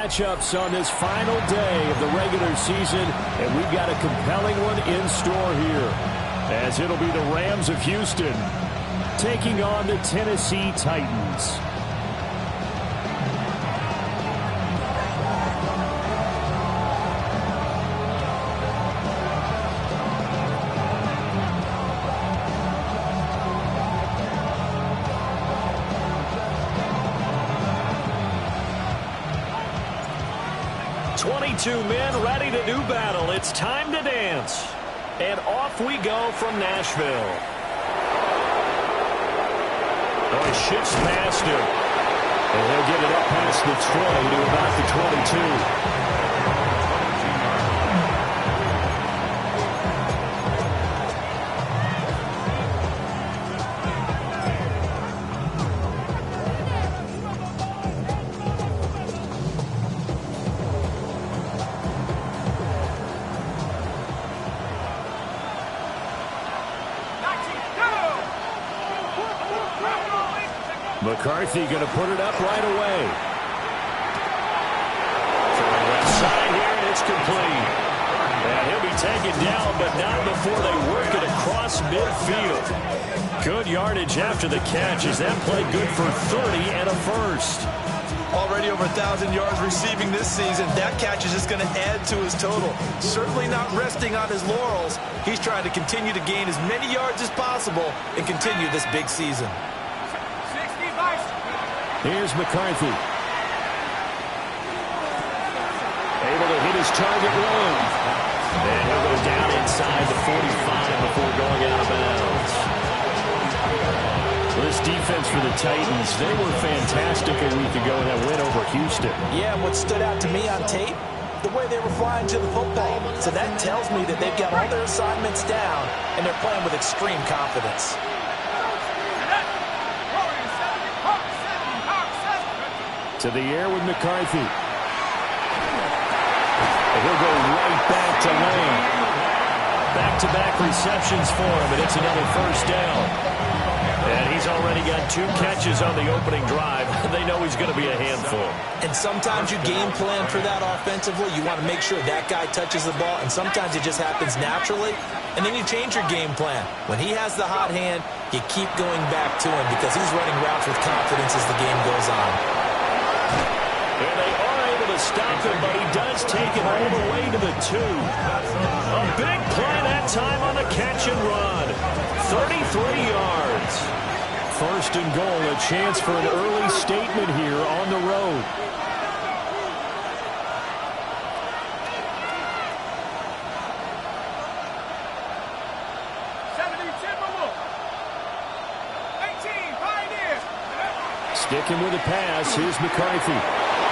matchups on this final day of the regular season, and we've got a compelling one in store here, as it'll be the Rams of Houston taking on the Tennessee Titans. Two men ready to do battle. It's time to dance. And off we go from Nashville. Oh, he shifts past him. And he'll get it up past the 20 to about the 22. McCarthy going to put it up right away. From the left side here, and it's complete. And he'll be taken down, but not before they work it across midfield. Good yardage after the catch. Is that play good for 30 and a first? Already over 1,000 yards receiving this season. That catch is just going to add to his total. Certainly not resting on his laurels. He's trying to continue to gain as many yards as possible and continue this big season. Here's McCarthy. Able to hit his target run. And he'll go down inside the 45 before going out of bounds. Well, this defense for the Titans, they were fantastic a week ago in that win over Houston. Yeah, and what stood out to me on tape, the way they were flying to the football. So that tells me that they've got all their assignments down, and they're playing with extreme confidence. To the air with McCarthy. And he'll go right back to Lane. Back-to-back receptions for him, and it's another first down. And he's already got 2 catches on the opening drive. They know he's going to be a handful. And sometimes you game plan for that offensively. You want to make sure that guy touches the ball, and sometimes it just happens naturally. And then you change your game plan. When he has the hot hand, you keep going back to him because he's running routes with confidence as the game goes on. And they are able to stop him, but he does take it all the way to the 2. A big play that time on the catch and run. 33 yards. First and goal, a chance for an early statement here on the road. Sticking with the pass, here's McCarthy.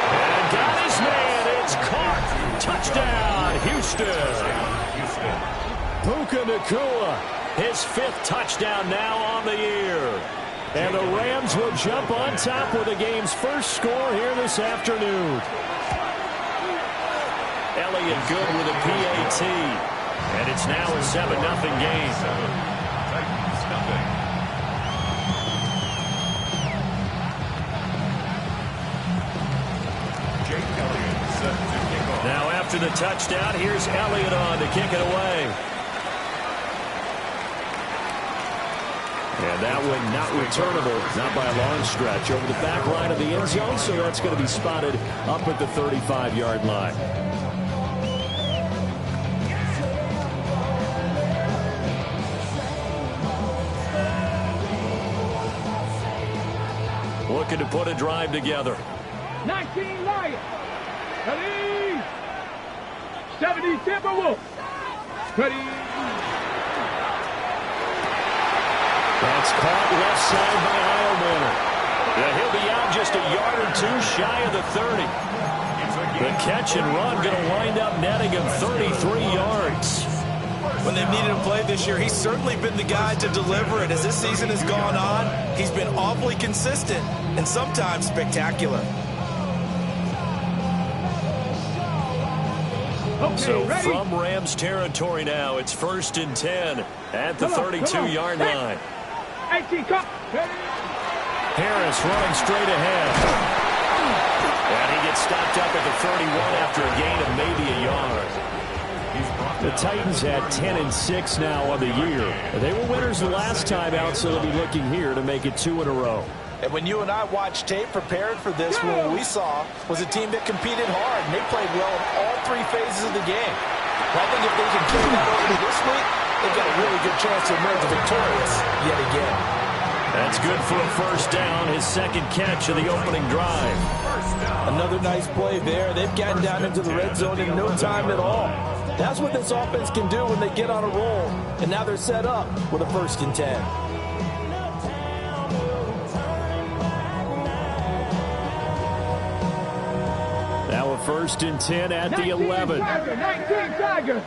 And got his man, it's caught. Touchdown, Houston. Puka Nacua, his 5th touchdown now on the year. And the Rams will jump on top with the game's first score here this afternoon. Elliott good with a PAT. And it's now a 7-0 game. Now after the touchdown, here's Elliott on to kick it away. And that one not returnable, not by a long stretch, over the back line of the end zone, so that's going to be spotted up at the 35-yard line. Looking to put a drive together. 19 Lions. Ready. 70 Timberwolves. Ready. That's caught left side by Heilmann. Yeah, he'll be out just a yard or 2 shy of the 30. The catch and run going to wind up netting him 33 yards. When they've needed him play this year, he's certainly been the guy to deliver it. As this season has gone on, he's been awfully consistent and sometimes spectacular. So from Rams territory now, it's 1st and 10 at the 32-yard line. Harris running straight ahead. And he gets Gets stopped up at the 31 after a gain of maybe a yard. The Titans had 10-6 now on the year. They were winners the last time out, so they'll be looking here to make it 2 in a row. And when you and I watched tape prepared for this one, what we saw was a team that competed hard, and they played well in all three phases of the game. And I think if they can carry that over to this week, they've got a really good chance to emerge victorious yet again. That's good for a first down, his second catch of the opening drive. Another nice play there. They've gotten down into the red zone in no time at all. That's what this offense can do when they get on a roll. And now they're set up with a 1st and 10. Now a 1st and 10 at the 11. 19 Tiger.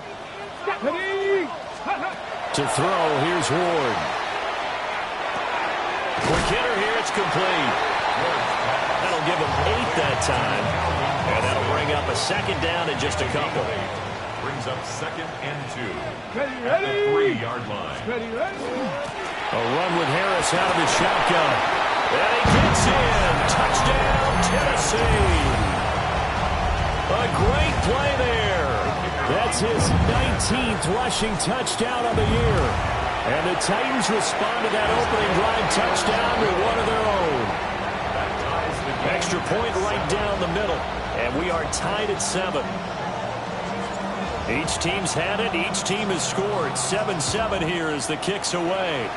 To throw, here's Ward. Quick hitter here, it's complete. That'll give him 8 that time. And that'll bring up a second down in just a couple. Brings up 2nd and 2 Ready, at the 3-yard line. Ready. A run with Harris out of his shotgun. And he gets in. Touchdown, Tennessee. A great play there. That's his 19th rushing touchdown of the year. And the Titans respond to that opening drive touchdown with one of their own. Extra point right down the middle. And we are tied at 7. Each team's had it. Each team has scored. 7-7 here as the kick's away.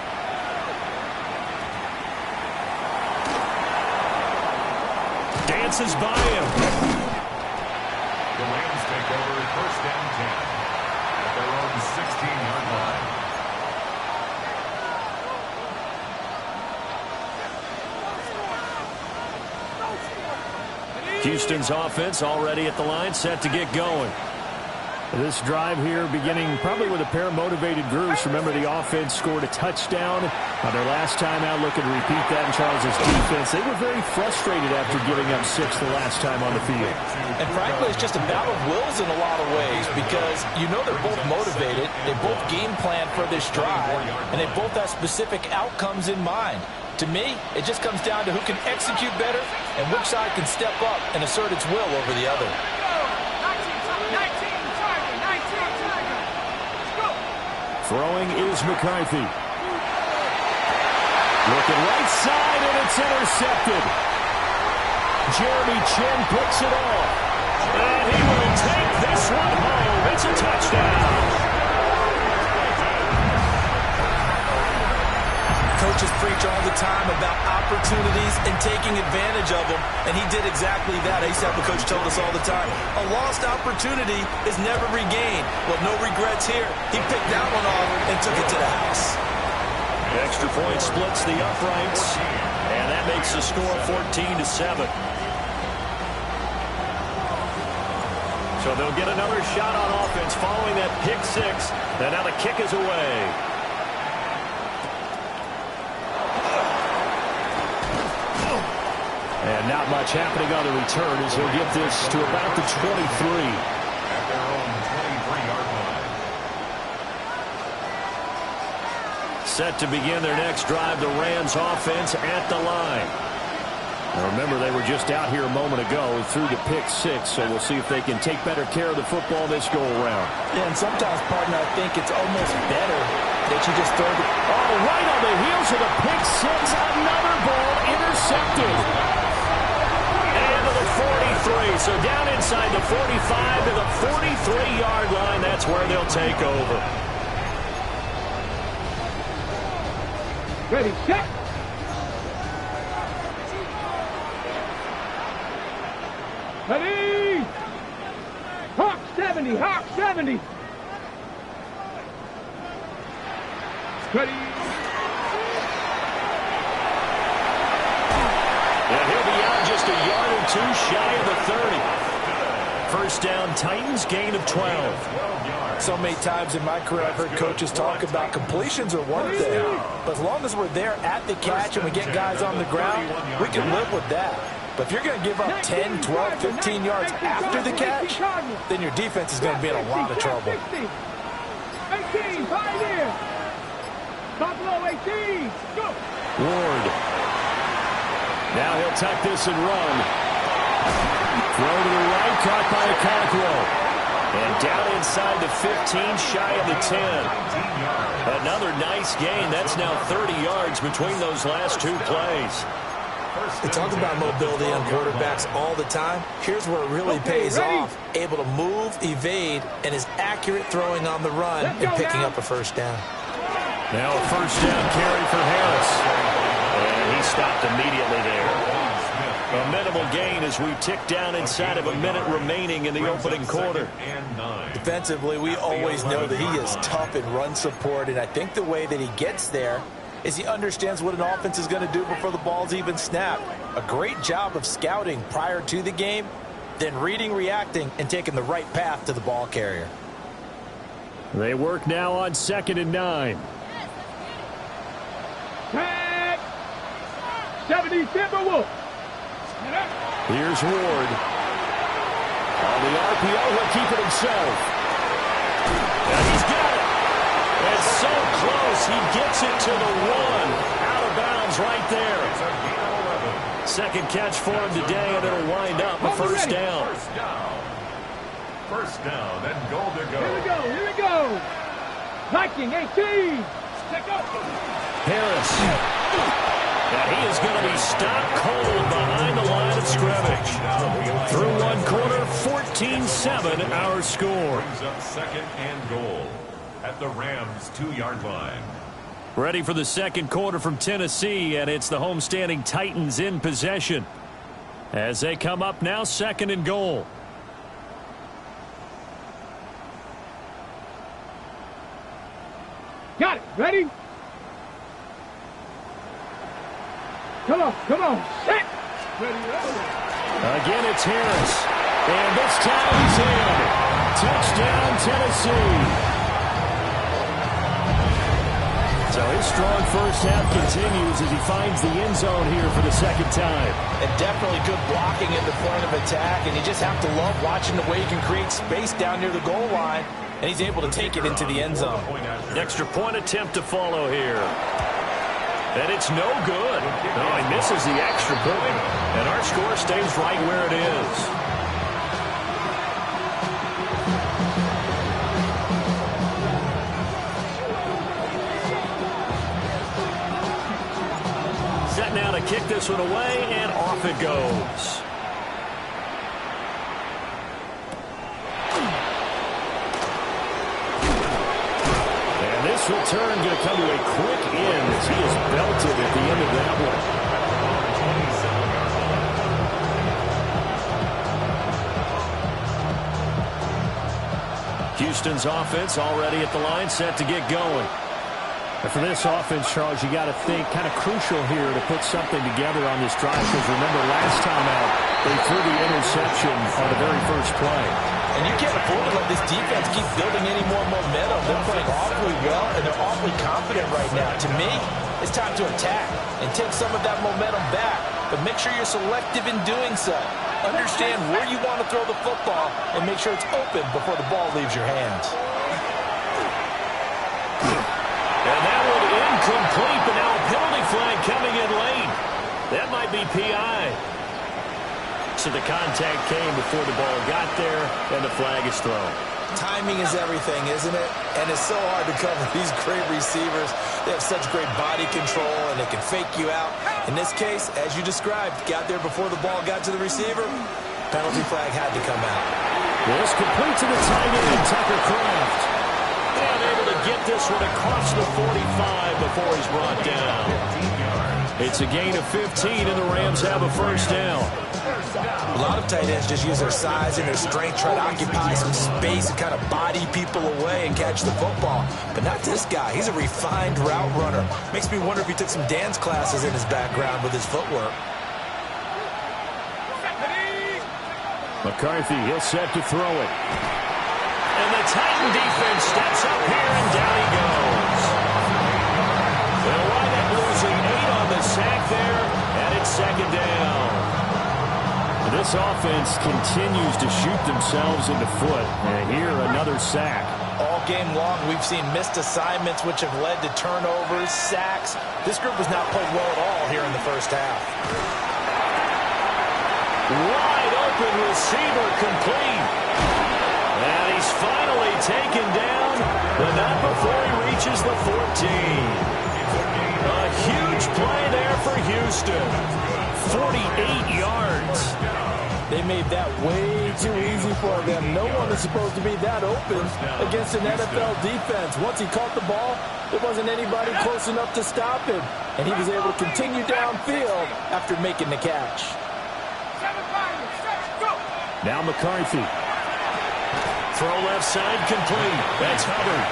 Dances by him. The Rams take over 1st and 10 at their own 16-yard line. Houston's offense already at the line, set to get going. This drive here beginning probably with a pair of motivated groups. Remember, the offense scored a touchdown on their last time out. Looking to repeat that in Charles' defense. They were very frustrated after giving up 6 the last time on the field. And frankly, it's just a battle of wills in a lot of ways because you know they're both motivated. They both game plan for this drive, and they both have specific outcomes in mind. To me, it just comes down to who can execute better and which side can step up and assert its will over the other. Throwing is McCarthy. Looking right side, and it's intercepted. Jeremy Chinn picks it off. And he will take this one home. It's a touchdown. Coaches preach all the time about opportunities and taking advantage of them, and he did exactly that. I used to have a coach told us all the time, a lost opportunity is never regained. Well, no regrets here. He picked that one off and took it to the house. Extra point splits the uprights, and that makes the score 14-7. So they'll get another shot on offense following that pick 6, and now the kick is away. And not much happening on the return as he'll get this to about the 23. At their own 23-yard line. Set to begin their next drive, the Rams offense at the line. Now remember, they were just out here a moment ago through the pick 6, so we'll see if they can take better care of the football this go-around. Yeah, and sometimes, partner, I think it's almost better that you just throw the... Oh, right on the heels of the pick 6, another ball intercepted. And to the 43, so down inside the 45 to the 43-yard line. That's where they'll take over. Ready, set. Ready. Hawk 70, Hawk 70. Ready. And he'll be out just a yard or 2 shy of the 30. First down, Titans, gain of 12. So many times in my career I've heard coaches talk about completions are one thing, but as long as we're there at the catch and we get guys on the ground, we can live with that. But if you're going to give up 10, 12, 15 yards after the catch, then your defense is going to be in a lot of trouble. 18, Pioneer. Buffalo 18, go. Ward. Now he'll tuck this and run. Throw to the right, caught by Okonkwo. And down inside the 15, shy of the 10. Another nice gain. That's now 30 yards between those last two plays. We talk about mobility on quarterbacks all the time. Here's where it really pays off. Able to move, evade, and is accurate throwing on the run and picking up a first down. Now a first down carry for Harris. And he stopped immediately there. A minimal gain as we tick down inside of a minute remaining in the opening quarter. Defensively, we always know that he is tough in run support, and I think the way that he gets there is he understands what an offense is going to do before the ball's even snapped. A great job of scouting prior to the game, then reading, reacting, and taking the right path to the ball carrier. They work now on 2nd and 9. Tag! 70 Timberwolves. Here's Ward. On the RPO, he'll keep it himself. And he's got it. And so close, he gets it to the 1. Out of bounds right there. Second catch for him today, and it'll wind up a first down. First down, and goal to go. Here we go. Viking 18. Harris. And he is going to be stopped cold behind the line of scrimmage. Through one quarter, 14-7 our score. Brings up 2nd and goal at the Rams' 2-yard line. Ready for the second quarter from Tennessee, and it's the homestanding Titans in possession. As they come up now, 2nd and goal. Got it. Ready? Come on. Set. Ready. Again, it's Harris. And this time he's in. Touchdown, Tennessee. So his strong first half continues as he finds the end zone here for the second time. And definitely good blocking at the point of attack, and you just have to love watching the way he can create space down near the goal line, and he's able to take it into the end zone. Extra point attempt to follow here. And it's no good. No, he misses the extra point. And our score stays right where it is. Set now to kick this one away, and off it goes. This return going to come to a quick end as he is belted at the end of that one. Houston's offense already at the line, set to get going. And for this offense, Charles, you got to think kind of crucial here to put something together on this drive, because remember last time out, they threw the interception on the very first play. And you can't afford to let this defense keep building any more momentum. They're playing awfully well, and they're awfully confident right now. To me, it's time to attack and take some of that momentum back. But make sure you're selective in doing so. Understand where you want to throw the football and make sure it's open before the ball leaves your hands. And that one incomplete, but now a penalty flag coming in late. That might be PI. So the contact came before the ball got there, and the flag is thrown. Timing is everything, isn't it? And it's so hard to cover these great receivers. They have such great body control, and they can fake you out. In this case, as you described, got there before the ball got to the receiver. Penalty flag had to come out. This complete to the tight end, Tucker Kraft. And able to get this one across the 45 before he's brought down. It's a gain of 15, and the Rams have a first down. A lot of tight ends just use their size and their strength, try to occupy some space and kind of body people away and catch the football. But not this guy. He's a refined route runner. Makes me wonder if he took some dance classes in his background with his footwork. McCarthy, he'll set to throw it. And the Titan defense steps up here, and down he goes. They'll wind up losing 8 on the sack there, and it's second down. This offense continues to shoot themselves in the foot. And here, another sack. All game long, we've seen missed assignments, which have led to turnovers, sacks. This group has not played well at all here in the first half. Wide open receiver complete. And he's finally taken down, but not before he reaches the 14. A huge play there for Houston. 48 yards. They made that way too easy for them. No one is supposed to be that open against an NFL defense. Once he caught the ball, there wasn't anybody close enough to stop him. And he was able to continue downfield after making the catch. Now McCarthy. Throw left side complete. That's Hubbard.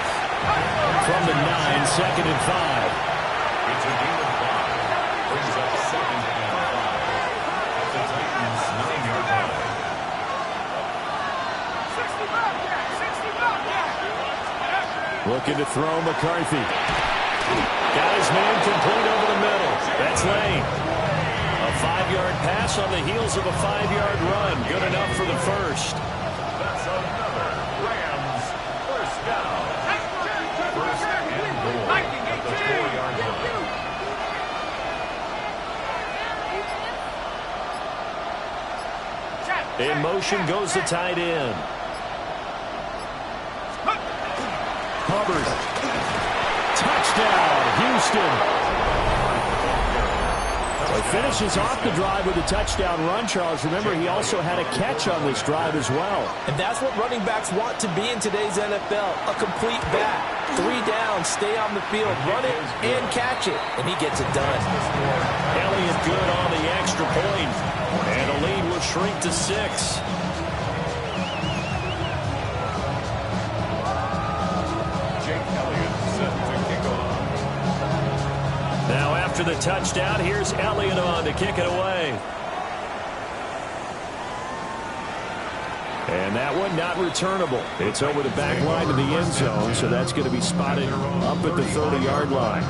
From the 9, 2nd and 5. It's a gain of 5. Brings up 2nd and 5. At the Titans' 9-yard line. Looking to throw McCarthy. Got his man complete over the middle. That's Lane. A 5-yard pass on the heels of a 5-yard run. Good enough for the first. That's another Rams first down. First and goal at the 4-yard line. In motion goes the tight end. Hubbard. Touchdown, Houston. Well, he finishes off the drive with a touchdown run, Charles. Remember, he also had a catch on this drive as well. And that's what running backs want to be in today's NFL, a complete back. 3 down, stay on the field, run it, and catch it. And he gets it done. Elliott good on the extra point. And the lead will shrink to 6. Now after the touchdown, here's Elliott on to kick it away. And that one not returnable. It's over the back line of the end zone, so that's going to be spotted up at the 30-yard line.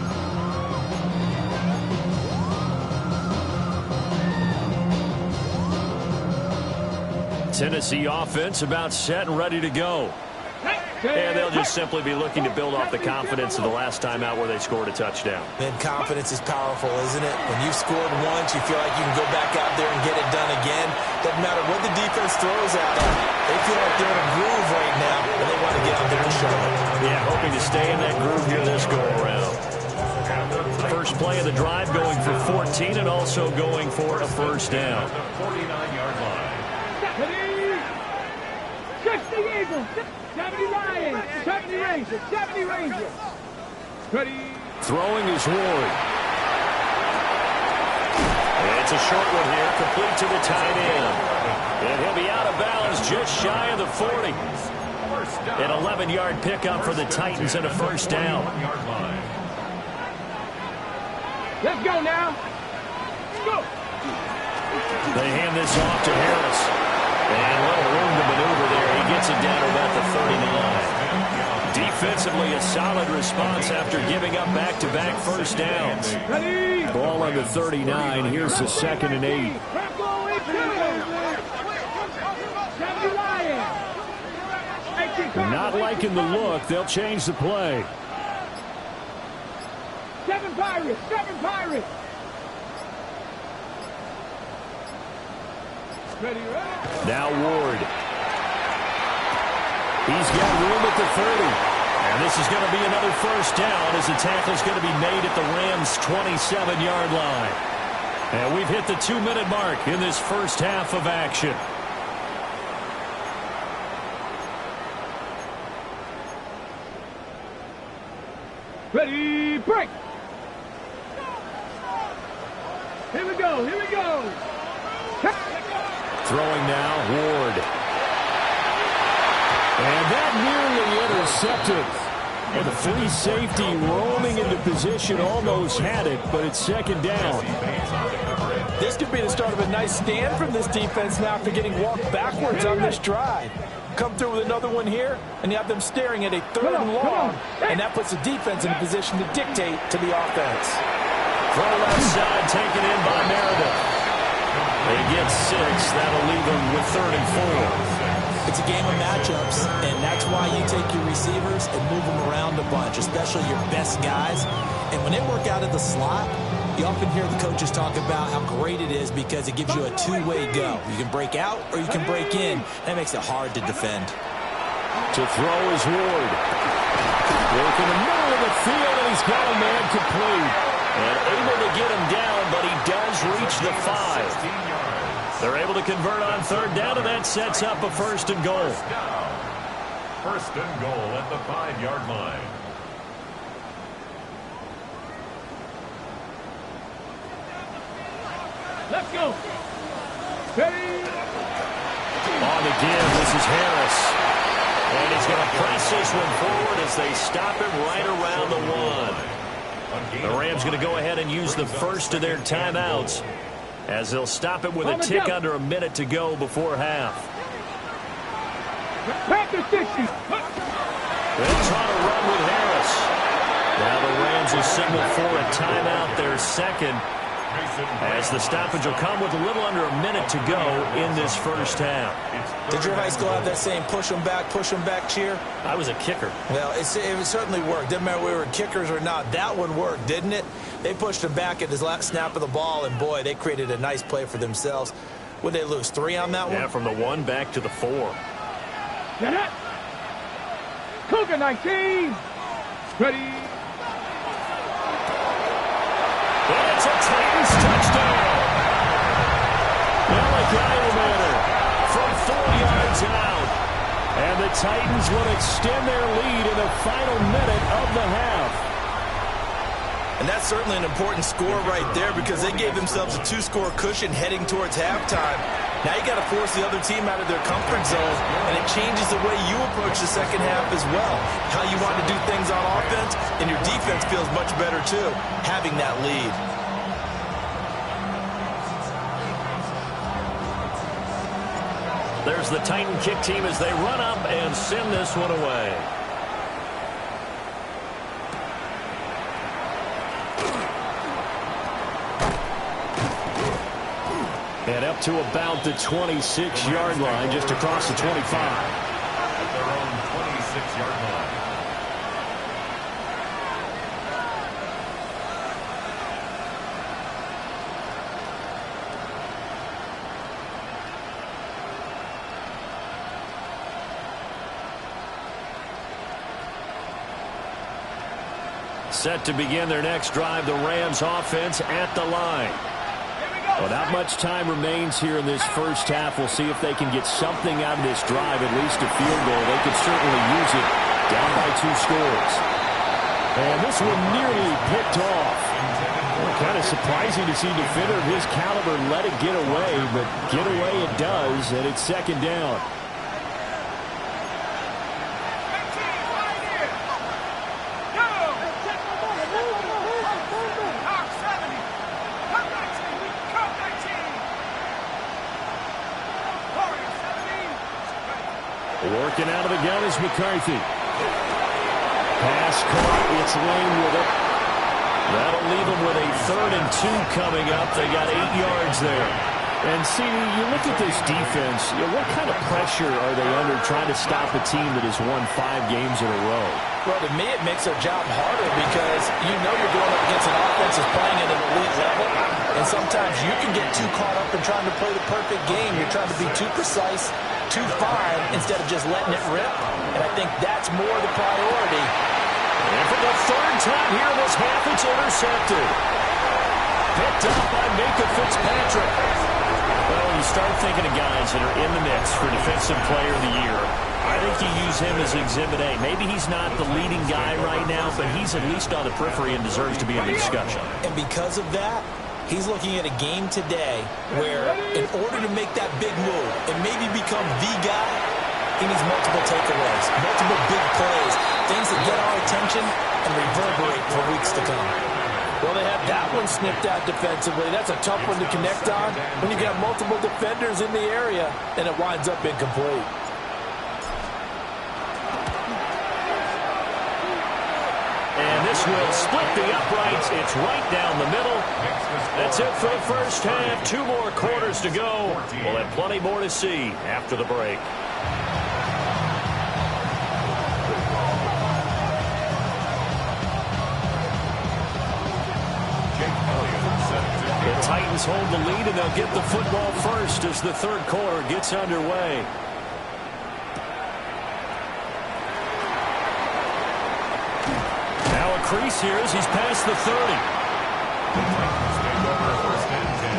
Tennessee offense about set and ready to go. And they'll just simply be looking to build off the confidence of the last time out where they scored a touchdown. Man, confidence is powerful, isn't it? When you've scored once, you feel like you can go back out there and get it done again. Doesn't matter what the defense throws at them. They feel like they're in a groove right now, and they want to get out there and show it. Yeah, hoping to stay in that groove here this go-around. First play of the drive going for 14 and also going for a first down. 49-yard line. 60 Eagles, 70 Lions, 70 Rangers, 70 Rangers. Ready. Throwing is Ward. It's a short one here, complete to the tight end. And he'll be out of bounds just shy of the 40. An 11-yard pickup for the Titans and a first down. Let's go now. Let's go. They hand this off to Harris. And a little room to maneuver there. He gets it down to about the 39. Defensively, a solid response after giving up back-to-back first downs. Ready. Ball on the 39. Here's the 2nd and 8. 70 Lions. Not liking the look. They'll change the play. 7 Pirates, 7 Pirates. Ready, ready. Now Ward. He's got room at the 30. And this is going to be another first down as the tackle's going to be made at the Rams' 27-yard line. And we've hit the 2-minute mark in this first half of action. Ready, break. Here we go, here we go. Throwing now, Ward. And that nearly intercepted. And the free safety rolling into position almost had it, but it's 2nd down. This could be the start of a nice stand from this defense now after getting walked backwards on this drive. Come through with another one here, and you have them staring at a 3rd and long, and that puts the defense in a position to dictate to the offense. Throw left side, taken in by Meredith. They get 6. That'll leave them with 3rd and 4. It's a game of matchups, and that's why you take your receivers and move them around a bunch, especially your best guys. And when they work out of the slot, You often hear the coaches talk about how great it is because it gives you a two-way go. You can break out or you can break in. That makes it hard to defend. To throw is Ward. Work in the middle of the field, and he's got a man complete. And able to get him down, but he does reach the 5. They're able to convert on third down, and that sets up a first and goal. First and goal at the 5-yard line. Let's go. Ready? On again, this is Harris. And he's going to press this one forward as they stop him right around the 1. The Rams going to go ahead and use the first of their timeouts as they'll stop it with a tick under a minute to go before half. Packers 60. They'll try to run with Harris. Now the Rams will signal for a timeout, their second, as the stoppage will come with a little under a minute to go in this first half. Did your high school have that same push them back cheer? I was a kicker. Well, it certainly worked. Didn't matter if we were kickers or not. That one worked, didn't it? They pushed him back at his last snap of the ball, and boy, they created a nice play for themselves. Would they lose 3 on that one? Yeah, from the 1 back to the 4. Get it. Cougar 19. Ready? And it's a Titans touchdown. Malachi Manor from 4 yards out. And the Titans will extend their lead in the final minute of the half. And that's certainly an important score right there because they gave themselves a 2-score cushion heading towards halftime. Now you got to force the other team out of their comfort zone, and it changes the way you approach the second half as well. How you want to do things on offense, and your defense feels much better too, having that lead. There's the Titan kick team as they run up and send this one away. And up to about the 26-yard line, just across the 25. At their own 26-yard line. Set to begin their next drive, the Rams offense at the line. Well, not much time remains here in this first half. We'll see if they can get something out of this drive, at least a field goal. They could certainly use it down by 2 scores. And this one nearly picked off. Well, kind of surprising to see a defender of his caliber let it get away, but get away it does, and it's second down. Working out of the gun is McCarthy. Pass caught. It's Lane with it. That'll leave them with a 3rd and 2 coming up. They got 8 yards there. And see, you look at this defense, what kind of pressure are they under trying to stop a team that has won 5 games in a row? Well, to me, it makes their job harder because you know you're going up against an offense that's playing at an elite level. And sometimes you can get too caught up in trying to play the perfect game. You're trying to be too precise, too fine, instead of just letting it rip. And I think that's more the priority. And for the 3rd time here this half, it's intercepted. Picked up by Minkah Fitzpatrick. Well, when you start thinking of guys that are in the mix for Defensive Player of the Year, I think you use him as Exhibit A. Maybe he's not the leading guy right now, but he's at least on the periphery and deserves to be in the discussion. And because of that, he's looking at a game today where in order to make that big move and maybe become the guy, he needs multiple takeaways, multiple big plays, things that get our attention and reverberate for weeks to come. Well, they had that one snipped out defensively. That's a tough one to connect on when you got multiple defenders in the area and it winds up incomplete. And this will split the uprights. It's right down the middle. That's it for the first half. 2 more quarters to go. We'll have plenty more to see after the break. Jake Elliott Titans hold the lead, and they'll get the football first as the third quarter gets underway. Now a crease here as he's past the 30. The Titans take over first and 10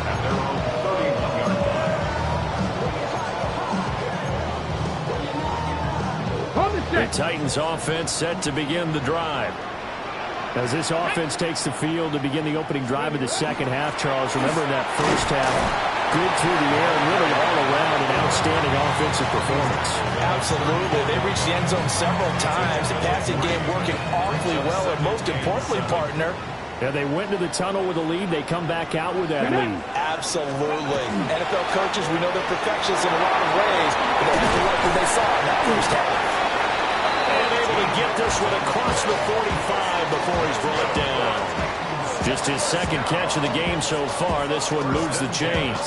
at their own 31-yard line. The Titans offense set to begin the drive. As this offense takes the field to begin the opening drive of the second half, Charles, remember in that first half, good through the air and really all around an outstanding offensive performance. Absolutely. They reached the end zone several times. The passing game working awfully well, and most importantly, partner, Yeah, they went to the tunnel with a lead. They come back out with that lead. absolutely. NFL coaches, we know they're perfectionists in a lot of ways, but they have to like what they saw in that first half. And able to get this one across the 45 before he's brought down. Just his second catch of the game so far. This one moves the chains.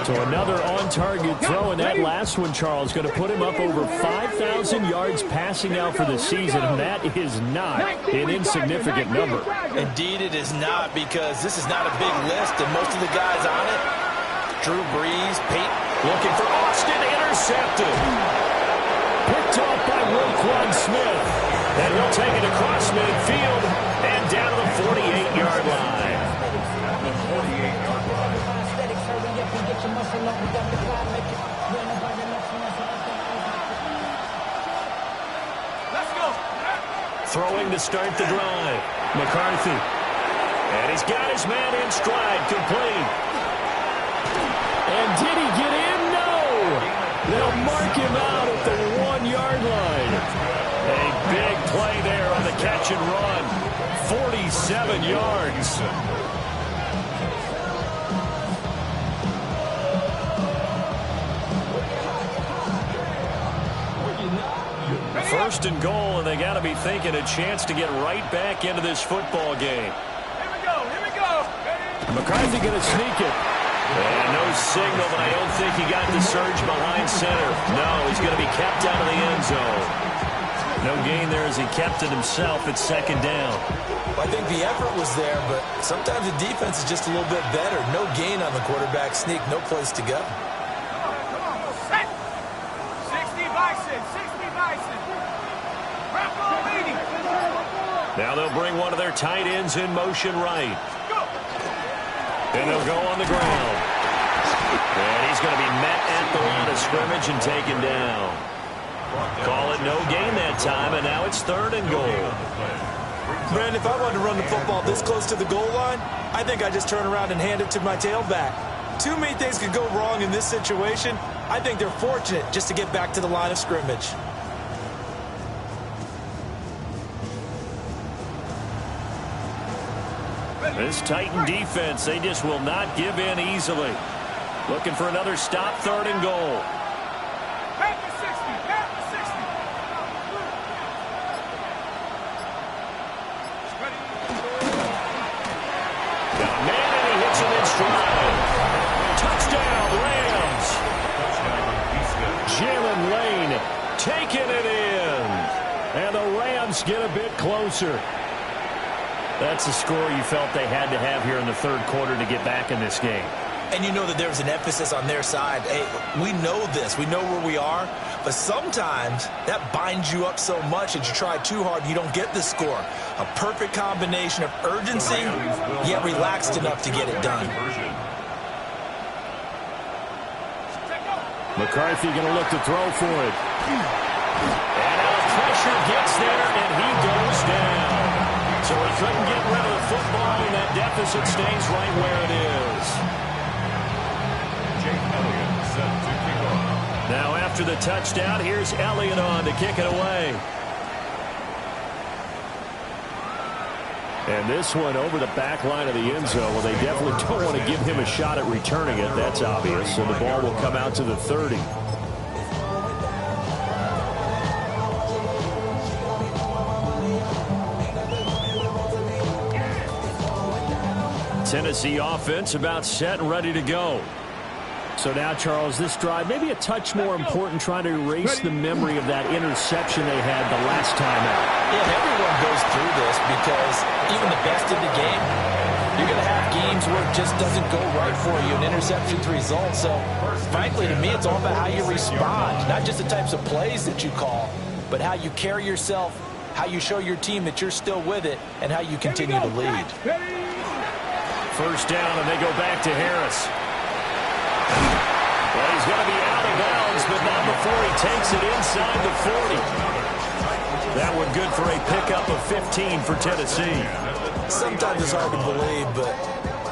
So another on-target throw, and that last one, Charles, going to put him up over 5,000 yards passing out for the season, and that is not an insignificant number. Indeed it is not, because this is not a big list, and most of the guys on it, Drew Brees, Peyton, Looking for Austin, intercepted. Picked off by Roquan Smith. And he'll take it across midfield and down to the 48-yard line. Throwing to start the drive. McCarthy. And he's got his man in stride, complete. And did he get in? No! They'll mark him out at the 1-yard line. A big play there on the catch and run. 47 yards. First and goal, and they got to be thinking a chance to get right back into this football game. Here we go. McCarthy going to sneak it. And no signal, but I don't think he got the surge behind center. No, he's going to be kept out of the end zone. No gain there as he kept it himself at second down. I think the effort was there, but sometimes the defense is just a little bit better. No gain on the quarterback sneak, no place to go. Come on. Set. 60 Bison. Raffle leading. Now they'll bring one of their tight ends in motion right. And they'll go on the ground. And he's going to be met at the line of scrimmage and taken down. Call it no gain that time, and now it's third and goal. Brandon, if I wanted to run the football this close to the goal line, I think I just turn around and hand it to my tailback. Too many things could go wrong in this situation. I think they're fortunate just to get back to the line of scrimmage. This Titan defense, they just will not give in easily. Looking for another stop, third and goal. Back to 60. Got a man, and he hits him in stride. Touchdown, Rams. Jalen Lane taking it in. And the Rams get a bit closer. That's the score you felt they had to have here in the third quarter to get back in this game. And you know that there's an emphasis on their side. Hey, we know this. We know where we are. But sometimes that binds you up so much that you try too hard, you don't get the score. A perfect combination of urgency, yet relaxed enough to get it done. McCarthy going to look to throw for it. And now pressure gets there, and he goes down. So he couldn't get rid of the football, and that deficit stays right where it is. Jake Elliott set to kick off. Now after the touchdown, here's Elliott on to kick it away. And this one over the back line of the end zone. Well, they definitely don't want to give him a shot at returning it. That's obvious. So the ball will come out to the 30. Tennessee offense about set and ready to go. So now, Charles, this drive maybe a touch more important, trying to erase the memory of that interception they had the last time out. Yeah, everyone goes through this because even the best in the game, You're going to have games where it just doesn't go right for you, and interceptions result. So, frankly, to me, it's all about how you respond, not just the types of plays that you call, but how you carry yourself, how you show your team that you're still with it, and how you continue to lead. First down, and they go back to Harris. Well, he's going to be out of bounds, but not before he takes it inside the 40. That one good for a pickup of 15 for Tennessee. Sometimes it's hard to believe, but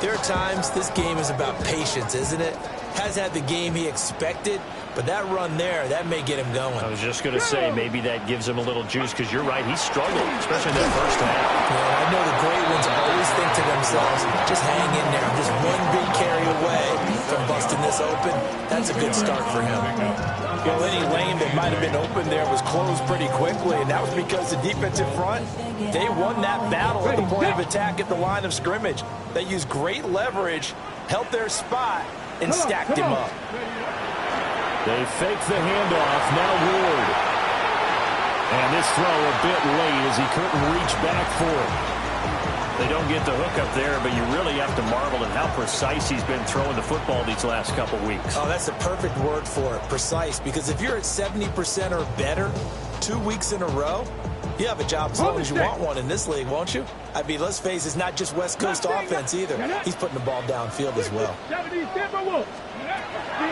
there are times this game is about patience, isn't it? Has had the game he expected, but that run there, that may get him going. I was just going to say, maybe that gives him a little juice, because you're right, he struggled, especially in that first half. Yeah, I know the great ones always think to themselves, just hang in there. I'm just one big carry away from busting this open. That's a good start for him. Well, any lane that might have been open there was closed pretty quickly, and that was because the defensive front, they won that battle at the point of attack at the line of scrimmage. They used great leverage, held their spot, and stacked him up. They fake the handoff. Now Ward. And this throw a bit late as he couldn't reach back for it. They don't get the hook up there, but you really have to marvel at how precise he's been throwing the football these last couple weeks. Oh, that's the perfect word for it, precise, because if you're at 70% or better 2 weeks in a row, you have a job as long as you want one in this league, won't you? I mean, let's face it, it's not just West Coast offense either. He's putting the ball downfield as well.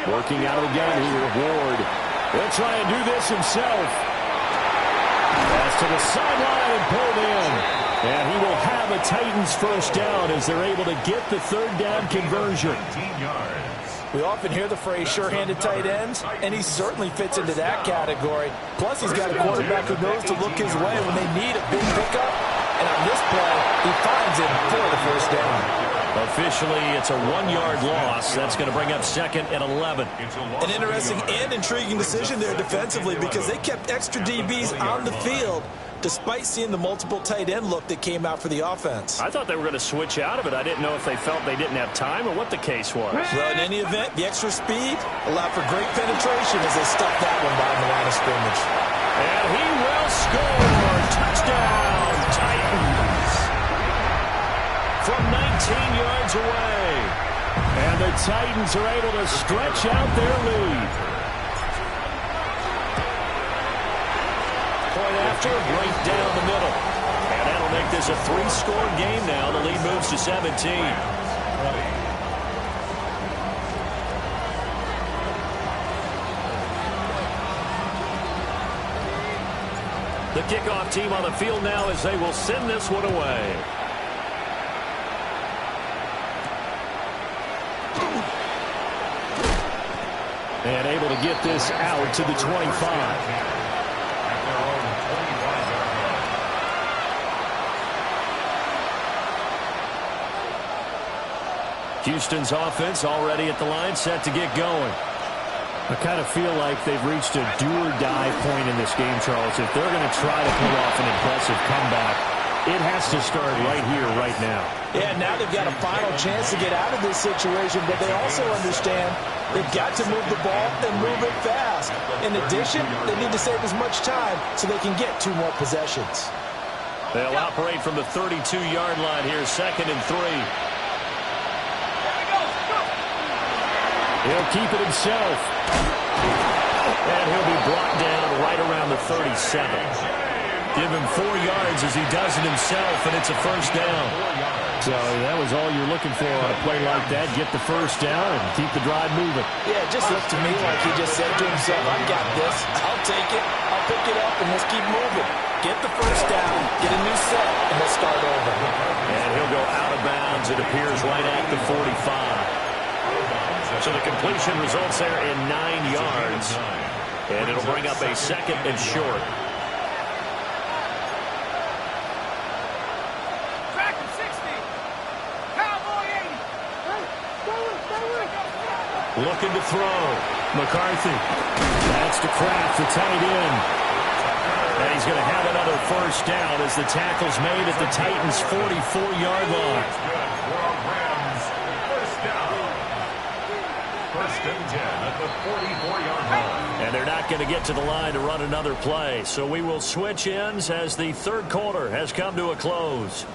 Working out again here, Ward. He'll try and do this himself. Pass to the sideline and pulled in. And he will have a Titans first down as they're able to get the third down conversion. We often hear the phrase sure-handed tight ends, and he certainly fits into that category. Plus, he's got a quarterback who knows to look his way when they need a big pickup. And on this play, he finds it for the first down. Officially, it's a 1-yard loss. That's going to bring up second and 11. An interesting and intriguing decision there defensively, because they kept extra DBs on the field despite seeing the multiple tight end look that came out for the offense. I thought they were going to switch out of it. I didn't know if they felt they didn't have time or what the case was. Well, in any event, the extra speed allowed for great penetration as they stuffed that one behind the line of scrimmage. And he will score. Touchdown, Titans. From 19 yards away. And the Titans are able to stretch out their lead. Point after, right down the middle. And that'll make this a 3-score game now. The lead moves to 17. The kickoff team on the field now as they will send this one away. And able to get this out to the 25. Houston's offense already at the line, set to get going. I kind of feel like they've reached a do-or-die point in this game, Charles. If they're going to try to pull off an impressive comeback, it has to start right here, right now. Yeah, now they've got a final chance to get out of this situation, but they also understand they've got to move the ball and move it fast. In addition, they need to save as much time so they can get 2 more possessions. They'll operate from the 32-yard line here, 2nd and 3. He'll keep it himself. And he'll be brought down right around the 37. Give him 4 yards as he does it himself, and it's a first down. So that was all you're looking for on a play like that. Get the first down and keep the drive moving. Yeah, it just looked to me like he just said to himself, I got this. I'll take it. I'll pick it up, and let's keep moving. Get the first down, get a new set, and let's start over. And he'll go out of bounds, it appears, right at the 45. So the completion results there in 9 yards. And it'll bring up a 2nd and short. Looking to throw. McCarthy. That's to Kraft, the tight end. And he's going to have another first down as the tackle's made at the Titans' 44-yard line. First and 10 at the 44-yard line. And they're not going to get to the line to run another play. So we will switch ends as the third quarter has come to a close.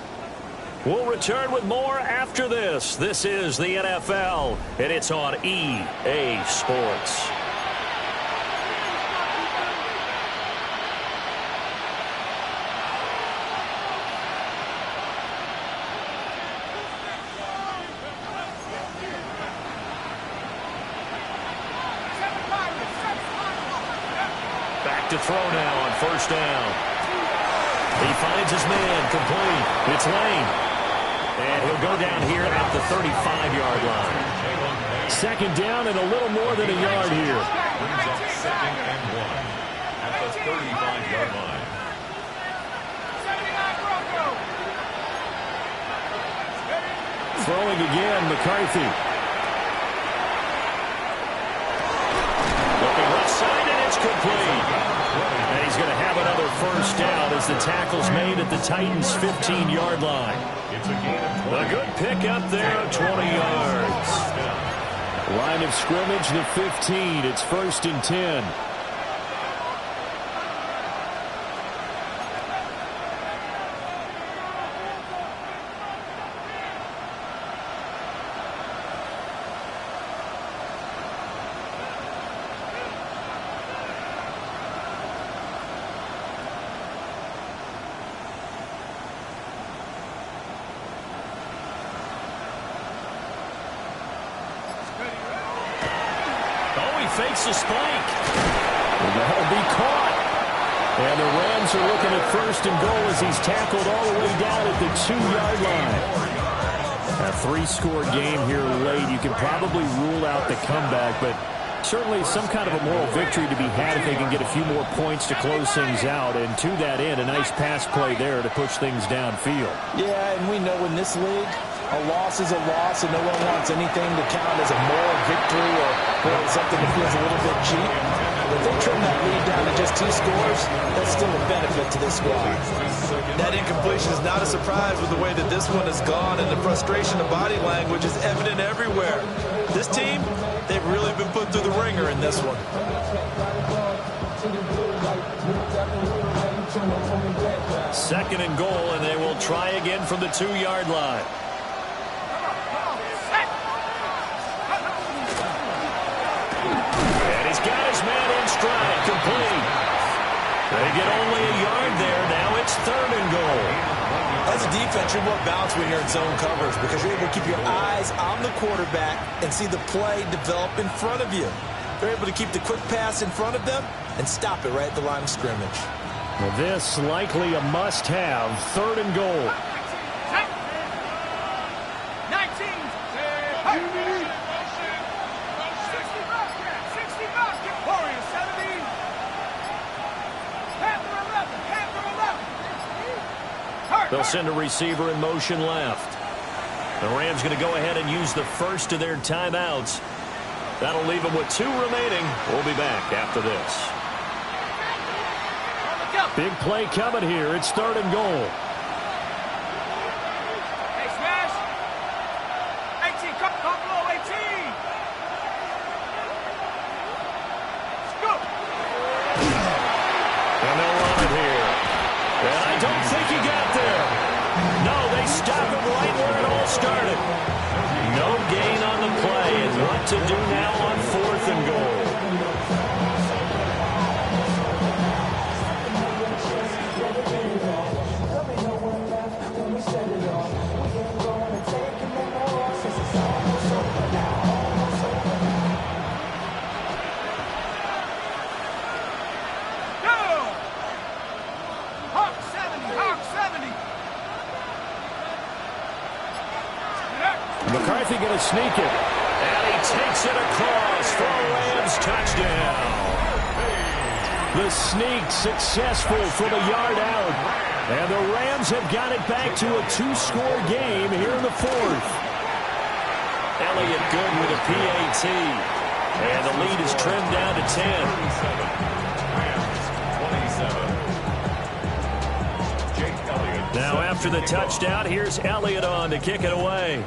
We'll return with more after this. This is the NFL, and it's on EA Sports. Back to throw now on first down. He finds his man, complete. It's Lane. And he'll go down here at the 35-yard line. Second down and a little more than a yard here. Brings up 2nd and 1 at the 35-yard line. Throwing again, McCarthy. Looking left side, and it's complete. And he's going to have another first down as the tackle's made at the Titans' 15-yard line. It's a gain of 20. A good pick up there of 20 yards. Line of scrimmage, the 15. It's 1st and 10. Fakes a spike. And that'll be caught. And the Rams are looking at 1st and goal as he's tackled all the way down at the 2-yard line. A 3-score game here late. You can probably rule out the comeback, but certainly some kind of a moral victory to be had if they can get a few more points to close things out. And to that end, a nice pass play there to push things downfield. Yeah, and we know in this league, a loss is a loss, and no one wants anything to count as a moral victory or something that feels a little bit cheap. But if they trim that lead down to just 2 scores, that's still a benefit to this squad. That incompletion is not a surprise with the way that this one has gone, and the frustration of body language is evident everywhere. This team, they've really been put through the ringer in this one. 2nd and goal, and they will try again from the 2-yard line. Stride complete. They get only a yard there. Now it's 3rd and goal. As a defense, you're more balanced when you're in zone coverage because you're able to keep your eyes on the quarterback and see the play develop in front of you. They're able to keep the quick pass in front of them and stop it right at the line of scrimmage. Well, this likely a must-have. 3rd and goal. 19. They'll send a receiver in motion left. The Rams going to go ahead and use the first of their timeouts. That'll leave them with 2 remaining. We'll be back after this. Big play coming here. It's 3rd and goal. Hey, smash. 18, come below 18. Let's go. And they'll run it here. And I don't think he got there. No, they stop him right where it all started. No gain on the play. And what to do now on 4th and goal? McCarthy going to sneak it. And he takes it across for a Rams touchdown. The sneak successful from a yard out. And the Rams have got it back to a 2-score game here in the 4th. Elliott good with a PAT. And the lead is trimmed down to 10. Now after the touchdown, here's Elliott on to kick it away.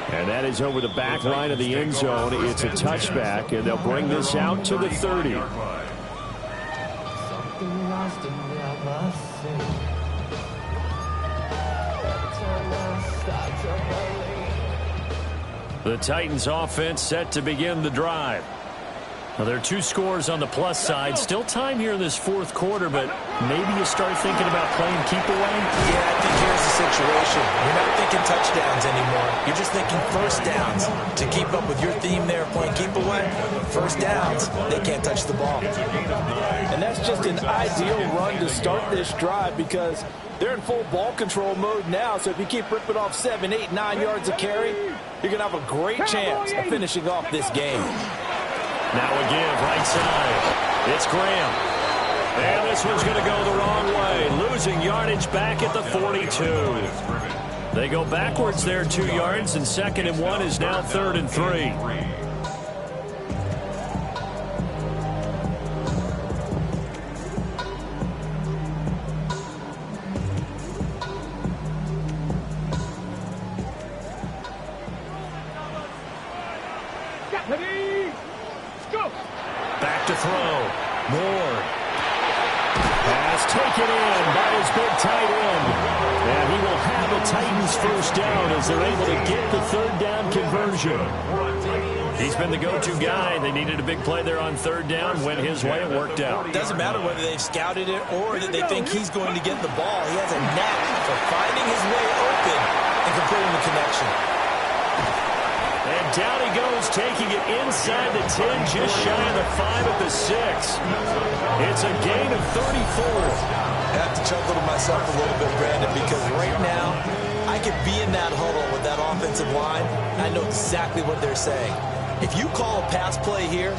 And that is over the back line of the end zone. It's a touchback, and they'll bring this out to the 30. The Titans offense set to begin the drive. Well, there are 2 scores on the plus side. Still time here in this fourth quarter, but maybe you start thinking about playing keep away? Yeah, I think here's the situation. You're not thinking touchdowns anymore. You're just thinking first downs. To keep up with your theme there, playing keep away, first downs, they can't touch the ball. And that's just an ideal run to start this drive because they're in full ball control mode now. So if you keep ripping off 7, 8, 9 yards of carry, you're going to have a great chance of finishing off this game. Now a give, right side. It's Graham. And this one's going to go the wrong way. Losing yardage back at the 42. They go backwards there 2 yards, and 2nd and 1 is now 3rd and 3. Back to throw. Moore. Pass taken in by his big tight end. And he will have the Titans first down as they're able to get the 3rd down conversion. He's been the go-to guy. They needed a big play there on 3rd down. Went his way. It worked out. It doesn't matter whether they've scouted it or that they think he's going to get the ball. He has a knack for finding his way open and completing the connection. And down he goes, taking it inside the 10, just shy of the 5 at the 6. It's a gain of 34. I have to chuckle to myself a little bit, Brandon, because right now I could be in that huddle with that offensive line. I know exactly what they're saying. If you call a pass play here,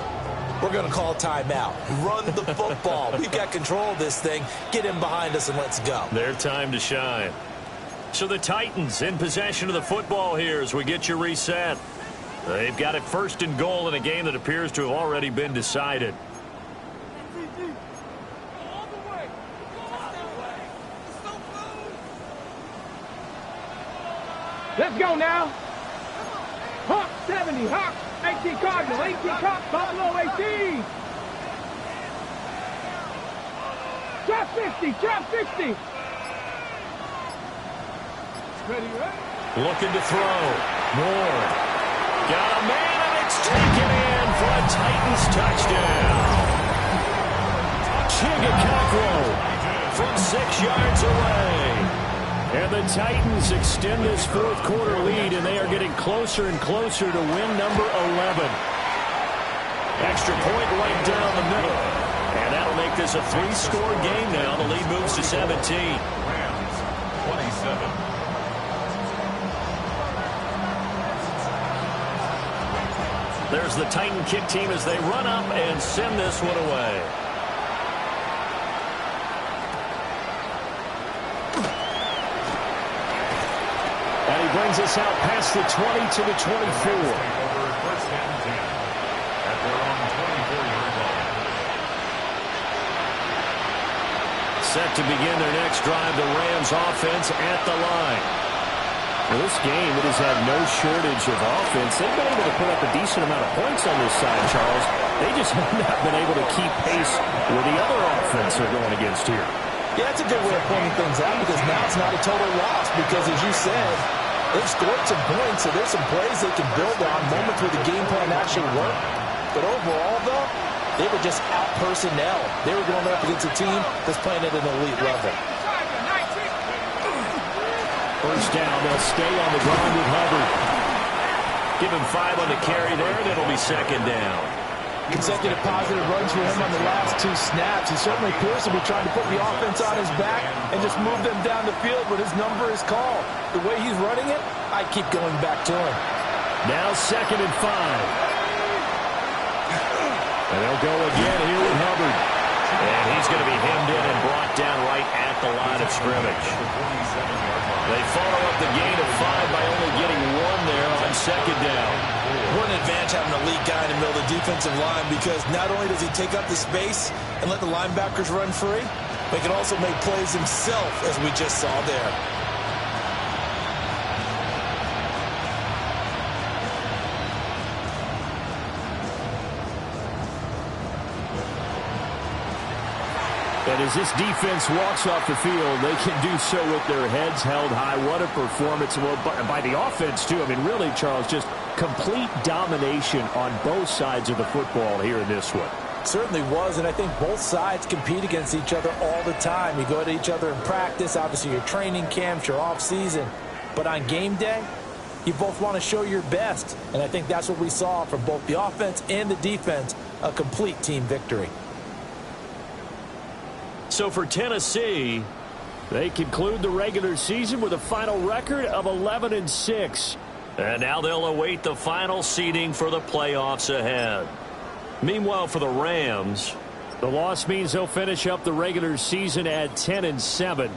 we're going to call timeout. Run the football. We've got control of this thing. Get him behind us and let's go. Their time to shine. So the Titans in possession of the football here as we get you reset. They've got it 1st and goal in a game that appears to have already been decided. Let's go now. Hawk 70, Hawk 18 Cardinal, 18 Cox, Buffalo 18. Trap 50, trap 50. Ready, right? Looking to throw. Moore. Got a man, and it's taken in for a Titans touchdown. Chigakakro from 6 yards away. And the Titans extend this fourth quarter lead, and they are getting closer and closer to win number 11. Extra point right down the middle. And that'll make this a 3-score game now. The lead moves to 17. Rams, 27. There's the Titan kick team as they run up and send this one away. And he brings us out past the 20 to the 24. First and 10 at their own 24-yard line. Set to begin their next drive, the Rams offense at the line. Well, this game, it has had no shortage of offense. They've been able to put up a decent amount of points on this side, Charles. They just have not been able to keep pace with the other offense they're going against here. Yeah, it's a good way of pointing things out because now it's not a total loss because, as you said, they've scored some points, so there's some plays they can build on, moments where the game plan actually worked. But overall, though, they were just out personnel. They were going up against a team that's playing at an elite level. First down, they'll stay on the ground with Hubbard. Give him 5 on the carry there, and it'll be second down. Consecutive positive runs for him on the last 2 snaps. He certainly appears to be trying to put the offense on his back and just move them down the field when his number is called. The way he's running it, I keep going back to him. Now second and 5. And they'll go again here with Hubbard. And he's going to be hemmed in and brought down right at the line of scrimmage. They follow up the gain of 5 by only getting 1 there on second down. What an advantage having a elite guy in the middle of the defensive line because not only does he take up the space and let the linebackers run free, but he can also make plays himself, as we just saw there. And as this defense walks off the field, they can do so with their heads held high. What a performance by the offense, too. I mean, really, Charles, just complete domination on both sides of the football here in this one. Certainly was, and I think both sides compete against each other all the time. You go to each other in practice, obviously your training camps, your off-season. But on game day, you both want to show your best. And I think that's what we saw from both the offense and the defense, a complete team victory. So for Tennessee, they conclude the regular season with a final record of 11-6. And now they'll await the final seeding for the playoffs ahead. Meanwhile, for the Rams, the loss means they'll finish up the regular season at 10-7.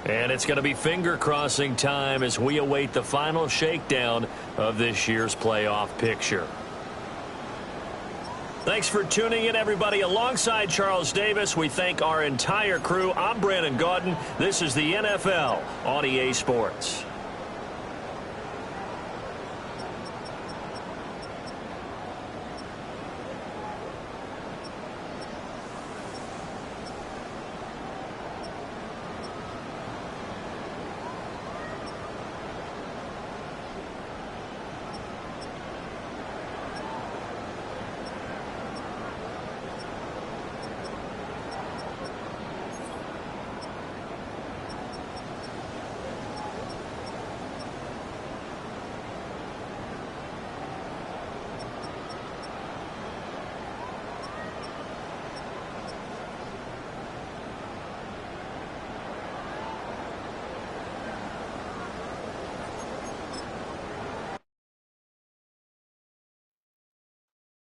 And it's going to be finger-crossing time as we await the final shakedown of this year's playoff picture. Thanks for tuning in, everybody. Alongside Charles Davis, we thank our entire crew. I'm Brandon Gaudin. This is the NFL on EA Sports.